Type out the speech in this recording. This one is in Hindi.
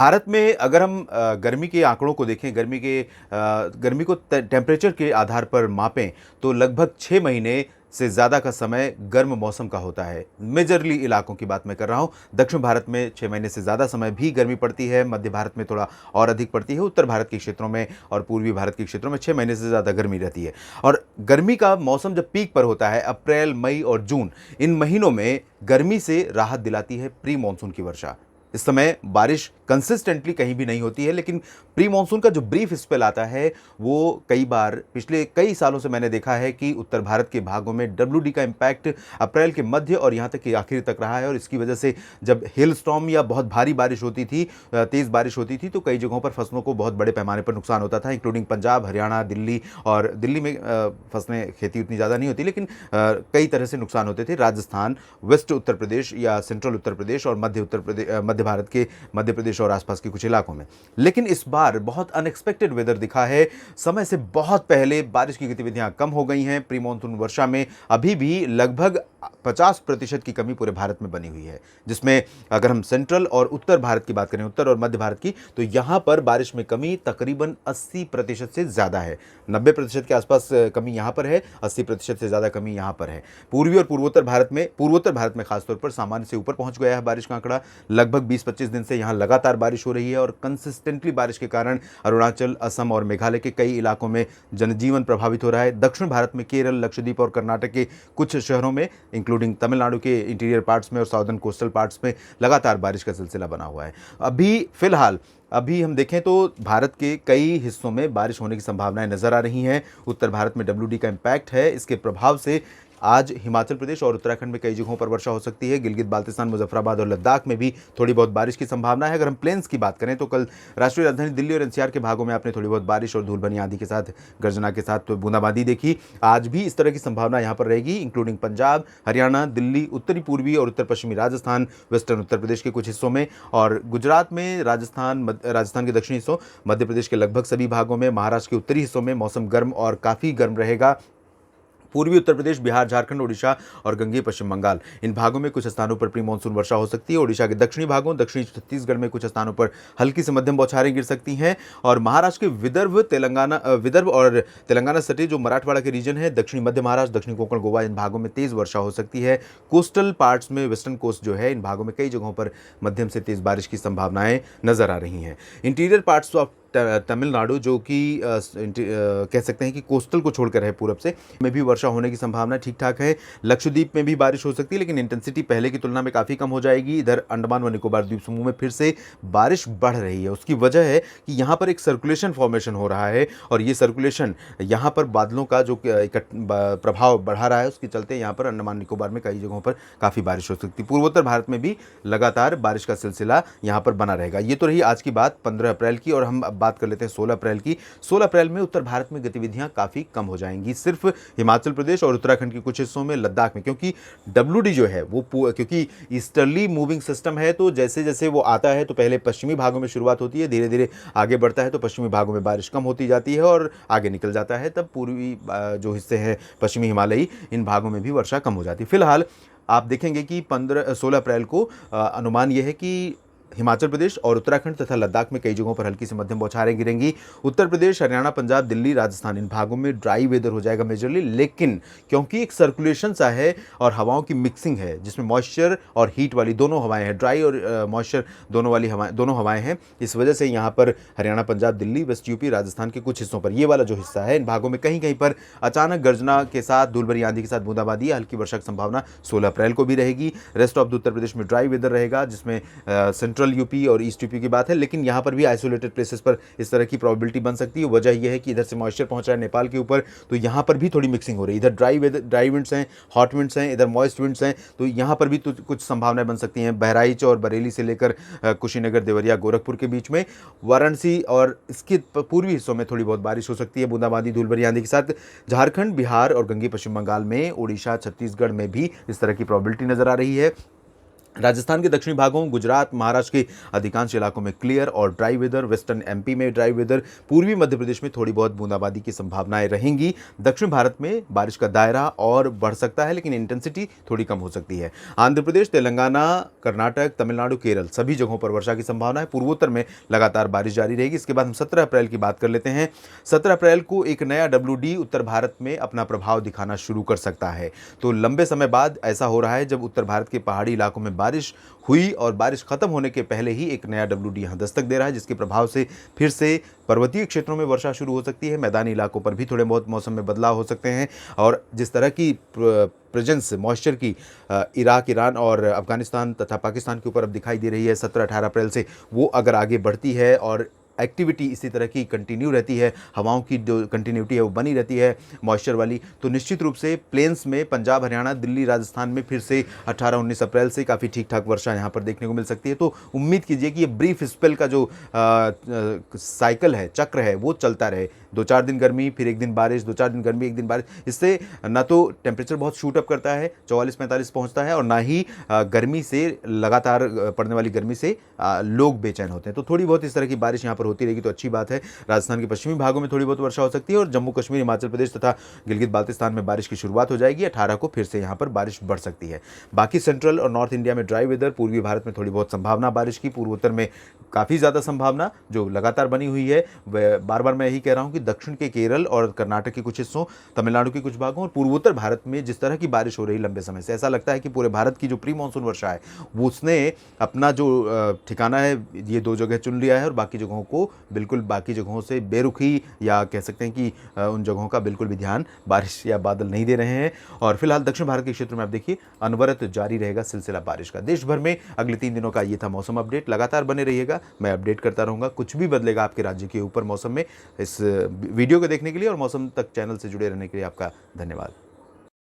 भारत में अगर हम गर्मी के आंकड़ों को देखें, गर्मी को टेम्परेचर के आधार पर मापें, तो लगभग 6 महीने से ज़्यादा का समय गर्म मौसम का होता है। मेजरली इलाकों की बात मैं कर रहा हूँ। दक्षिण भारत में 6 महीने से ज़्यादा समय भी गर्मी पड़ती है, मध्य भारत में थोड़ा और अधिक पड़ती है, उत्तर भारत के क्षेत्रों में और पूर्वी भारत के क्षेत्रों में 6 महीने से ज़्यादा गर्मी रहती है। और गर्मी का मौसम जब पीक पर होता है, अप्रैल, मई और जून, इन महीनों में गर्मी से राहत दिलाती है प्री मानसून की वर्षा। इस समय बारिश कंसिस्टेंटली कहीं भी नहीं होती है, लेकिन प्री मानसून का जो ब्रीफ स्पेल आता है, वो कई बार पिछले कई सालों से मैंने देखा है कि उत्तर भारत के भागों में डब्ल्यूडी का इम्पैक्ट अप्रैल के मध्य और यहाँ तक कि आखिर तक रहा है। और इसकी वजह से जब हेल स्टॉर्म या बहुत भारी बारिश होती थी, तेज़ बारिश होती थी, तो कई जगहों पर फसलों को बहुत बड़े पैमाने पर नुकसान होता था, इंक्लूडिंग पंजाब, हरियाणा, दिल्ली। और दिल्ली में फसलें खेती उतनी ज़्यादा नहीं होती, लेकिन कई तरह से नुकसान होते थे। राजस्थान, वेस्ट उत्तर प्रदेश या सेंट्रल उत्तर प्रदेश और मध्य भारत के मध्य प्रदेश और आसपास के कुछ इलाकों में। लेकिन इस बार बहुत अनएक्सपेक्टेड वेदर दिखा है। समय से बहुत पहले बारिश की गतिविधियां कम हो गई हैं। प्री मानसून वर्षा में अभी भी लगभग 50% की कमी पूरे भारत में बनी हुई है, जिसमें अगर हम सेंट्रल और उत्तर भारत की बात करें, उत्तर और मध्य भारत की, तो यहां पर बारिश में कमी तकरीबन 80% से ज़्यादा है। 90% के आसपास कमी यहां पर है, 80% से ज़्यादा कमी यहां पर है। पूर्वी और पूर्वोत्तर भारत में खासतौर पर सामान्य से ऊपर पहुंच गया है बारिश का आंकड़ा। लगभग 20-25 दिन से यहां लगातार बारिश हो रही है और कंसिस्टेंटली बारिश के कारण अरुणाचल, असम और मेघालय के कई इलाकों में जनजीवन प्रभावित हो रहा है। दक्षिण भारत में केरल, लक्षद्वीप और कर्नाटक के कुछ शहरों में, इंक्लूडिंग तमिलनाडु के इंटीरियर पार्ट्स में और साउदर्न कोस्टल पार्ट्स में, लगातार बारिश का सिलसिला बना हुआ है। फिलहाल हम देखें तो भारत के कई हिस्सों में बारिश होने की संभावनाएं नजर आ रही हैं। उत्तर भारत में डब्ल्यूडी का इम्पैक्ट है। इसके प्रभाव से आज हिमाचल प्रदेश और उत्तराखंड में कई जगहों पर वर्षा हो सकती है। गिलगित बाल्टिस्तान, मुजफ्फराबाद और लद्दाख में भी थोड़ी बहुत बारिश की संभावना है। अगर हम प्लेन्स की बात करें तो कल राष्ट्रीय राजधानी दिल्ली और एनसीआर के भागों में आपने थोड़ी बहुत बारिश और धूलभरी आंधी के साथ, गर्जना के साथ बूंदाबांदी देखी। आज भी इस तरह की संभावना यहाँ पर रहेगी, इंक्लूडिंग पंजाब, हरियाणा, दिल्ली, उत्तरी पूर्वी और उत्तर पश्चिमी राजस्थान, वेस्टर्न उत्तर प्रदेश के कुछ हिस्सों में, और गुजरात में, राजस्थान के दक्षिणी हिस्सों, मध्य प्रदेश के लगभग सभी भागों में, महाराष्ट्र के उत्तरी हिस्सों में मौसम गर्म और काफ़ी गर्म रहेगा। पूर्वी उत्तर प्रदेश, बिहार, झारखंड, ओडिशा और गंगेय पश्चिम बंगाल, इन भागों में कुछ स्थानों पर प्री मानसून वर्षा हो सकती है। ओडिशा के दक्षिणी भागों, दक्षिणी छत्तीसगढ़ में कुछ स्थानों पर हल्की से मध्यम बौछारें गिर सकती हैं। और महाराष्ट्र के विदर्भ और तेलंगाना सटे जो मराठवाड़ा के रीजन है, दक्षिणी मध्य महाराष्ट्र, दक्षिणी कोंकण, गोवा, इन भागों में तेज वर्षा हो सकती है। कोस्टल पार्ट्स में, वेस्टर्न कोस्ट जो है, इन भागों में कई जगहों पर मध्यम से तेज बारिश की संभावनाएं नजर आ रही हैं। इंटीरियर पार्ट्स ऑफ तमिलनाडु, जो कि कह सकते हैं कि कोस्टल को छोड़कर है पूरब से, में भी वर्षा होने की संभावना ठीक ठाक है। लक्षद्वीप में भी बारिश हो सकती है, लेकिन इंटेंसिटी पहले की तुलना में काफ़ी कम हो जाएगी। इधर अंडमान व निकोबार द्वीप समूह में फिर से बारिश बढ़ रही है। उसकी वजह है कि यहाँ पर एक सर्कुलेशन फॉर्मेशन हो रहा है, और ये सर्कुलेशन यहाँ पर बादलों का जो प्रभाव बढ़ा रहा है, उसके चलते यहाँ पर अंडमान निकोबार में कई जगहों पर काफ़ी बारिश हो सकती है। पूर्वोत्तर भारत में भी लगातार बारिश का सिलसिला यहाँ पर बना रहेगा। ये तो रही आज की बात 15 अप्रैल की, और हम बात कर लेते हैं 16 अप्रैल की। 16 अप्रैल में उत्तर भारत में गतिविधियां काफ़ी कम हो जाएंगी, सिर्फ हिमाचल प्रदेश और उत्तराखंड के कुछ हिस्सों में, लद्दाख में, क्योंकि डब्ल्यूडी जो है वो क्योंकि ईस्टर्ली मूविंग सिस्टम है, तो जैसे जैसे वो आता है तो पहले पश्चिमी भागों में शुरुआत होती है, धीरे धीरे आगे बढ़ता है, तो पश्चिमी भागों में बारिश कम होती जाती है और आगे निकल जाता है। तब पूर्वी जो हिस्से हैं पश्चिमी हिमालयी, इन भागों में भी वर्षा कम हो जाती है। फिलहाल आप देखेंगे कि 16 अप्रैल को अनुमान यह है कि हिमाचल प्रदेश और उत्तराखंड तथा लद्दाख में कई जगहों पर हल्की से मध्यम बौछारें गिरेंगी। उत्तर प्रदेश, हरियाणा, पंजाब, दिल्ली, राजस्थान, इन भागों में ड्राई वेदर हो जाएगा मेजरली, लेकिन क्योंकि एक सर्कुलेशन सा है और हवाओं की मिक्सिंग है, जिसमें मॉइस्चर और हीट वाली दोनों हवाएं हैं, ड्राई और मॉइस्चर दोनों हवाएं हैं, इस वजह से यहाँ पर हरियाणा, पंजाब, दिल्ली, वेस्ट यूपी, राजस्थान के कुछ हिस्सों पर, ये वाला जो हिस्सा है, इन भागों में कहीं कहीं पर अचानक गर्जना के साथ, धूलभरी आंधी के साथ बूंदाबांदी, हल्की वर्षा की संभावना 16 अप्रैल को भी रहेगी। Rest of the Uttar Pradesh में ड्राई वेदर रहेगा, जिसमें सेंट्रल यूपी और ईस्ट यूपी की बात है, लेकिन यहाँ पर भी आइसोलेटेड प्लेसेस पर इस तरह की प्रोबेबिलिटी बन सकती है। वजह यह है कि इधर से मॉइस्चर पहुंच रहा है नेपाल के ऊपर, तो यहाँ पर भी थोड़ी मिक्सिंग हो रही है। इधर ड्राई विंड्स हैं, हॉट विंड्स हैं, इधर मॉइस्ट विंड्स हैं, तो यहाँ पर भी तो कुछ संभावनाएं बन सकती हैं। बहराइच और बरेली से लेकर कुशीनगर, देवरिया, गोरखपुर के बीच में, वाराणसी और इसके पूर्वी हिस्सों में थोड़ी बहुत बारिश हो सकती है, बूंदाबांदी, धूलभरी आंधी के साथ। झारखंड, बिहार और गंगेय पश्चिम बंगाल में, ओडिशा, छत्तीसगढ़ में भी इस तरह की प्रोबेबिलिटी नजर आ रही है। राजस्थान के दक्षिणी भागों, गुजरात, महाराष्ट्र के अधिकांश इलाकों में क्लियर और ड्राई वेदर, वेस्टर्न एमपी में ड्राई वेदर, पूर्वी मध्य प्रदेश में थोड़ी बहुत बूंदाबांदी की संभावनाएं रहेंगी। दक्षिण भारत में बारिश का दायरा और बढ़ सकता है, लेकिन इंटेंसिटी थोड़ी कम हो सकती है। आंध्र प्रदेश, तेलंगाना, कर्नाटक, तमिलनाडु, केरल सभी जगहों पर वर्षा की संभावना है। पूर्वोत्तर में लगातार बारिश जारी रहेगी। इसके बाद हम 17 अप्रैल की बात कर लेते हैं। 17 अप्रैल को एक नया WD उत्तर भारत में अपना प्रभाव दिखाना शुरू कर सकता है। तो लंबे समय बाद ऐसा हो रहा है जब उत्तर भारत के पहाड़ी इलाकों में बारिश हुई और बारिश खत्म होने के पहले ही एक नया WD यहां दस्तक दे रहा है, जिसके प्रभाव से फिर से पर्वतीय क्षेत्रों में वर्षा शुरू हो सकती है। मैदानी इलाकों पर भी थोड़े बहुत मौसम में बदलाव हो सकते हैं। और जिस तरह की प्रेजेंस मॉइस्चर की इराक, ईरान और अफगानिस्तान तथा पाकिस्तान के ऊपर अब दिखाई दे रही है 17-18 अप्रैल से, वो अगर आगे बढ़ती है और एक्टिविटी इसी तरह की कंटिन्यू रहती है, हवाओं की जो कंटिन्यूटी है वो बनी रहती है मॉइस्चर वाली, तो निश्चित रूप से प्लेन्स में पंजाब, हरियाणा, दिल्ली, राजस्थान में फिर से 18-19 अप्रैल से काफ़ी ठीक ठाक वर्षा यहाँ पर देखने को मिल सकती है। तो उम्मीद कीजिए कि ये ब्रीफ स्पेल का जो साइकिल है, चक्र है, वो चलता रहे। 2-4 दिन गर्मी, फिर एक दिन बारिश, 2-4 दिन गर्मी, एक दिन बारिश। इससे ना तो टेम्परेचर बहुत शूट अप करता है, 44-45 पहुँचता है, और ना ही गर्मी से, लगातार पड़ने वाली गर्मी से लोग बेचैन होते हैं। तो थोड़ी बहुत इस तरह की बारिश यहाँ पर होती रहेगी तो अच्छी बात है। राजस्थान के पश्चिमी भागों में थोड़ी बहुत वर्षा हो सकती है और जम्मू कश्मीर, हिमाचल प्रदेश तथा गिलगित बाल्तिस्तान में बारिश की शुरुआत हो जाएगी। 18 को फिर से यहाँ पर बारिश बढ़ सकती है। बाकी सेंट्रल और नॉर्थ इंडिया में ड्राई वेदर, पूर्वी भारत में थोड़ी बहुत संभावना बारिश की, पूर्वोत्तर में काफ़ी ज़्यादा संभावना जो लगातार बनी हुई है। बार बार मैं यही कह रहा हूँ कि दक्षिण के केरल और कर्नाटक के कुछ हिस्सों, तमिलनाडु के कुछ भागों और पूर्वोत्तर भारत में जिस तरह की बारिश हो रही लंबे समय से, ऐसा लगता है कि पूरे भारत की जो प्री मानसून वर्षा है वो उसने अपना जो ठिकाना है ये 2 जगह चुन लिया है और बाकी जगहों को बिल्कुल बाकी जगहों से बेरुखी, या कह सकते हैं कि उन जगहों का बिल्कुल भी ध्यान बारिश या बादल नहीं दे रहे हैं। और फिलहाल दक्षिण भारत के क्षेत्र में आप देखिए अनवरत जारी रहेगा सिलसिला बारिश का। देश भर में अगले 3 दिनों का ये था मौसम अपडेट। लगातार बने रहिएगा, मैं अपडेट करता रहूँगा। कुछ भी बदलेगा आपके राज्य के ऊपर मौसम में, इस वीडियो को देखने के लिए और मौसम तक चैनल से जुड़े रहने के लिए आपका धन्यवाद।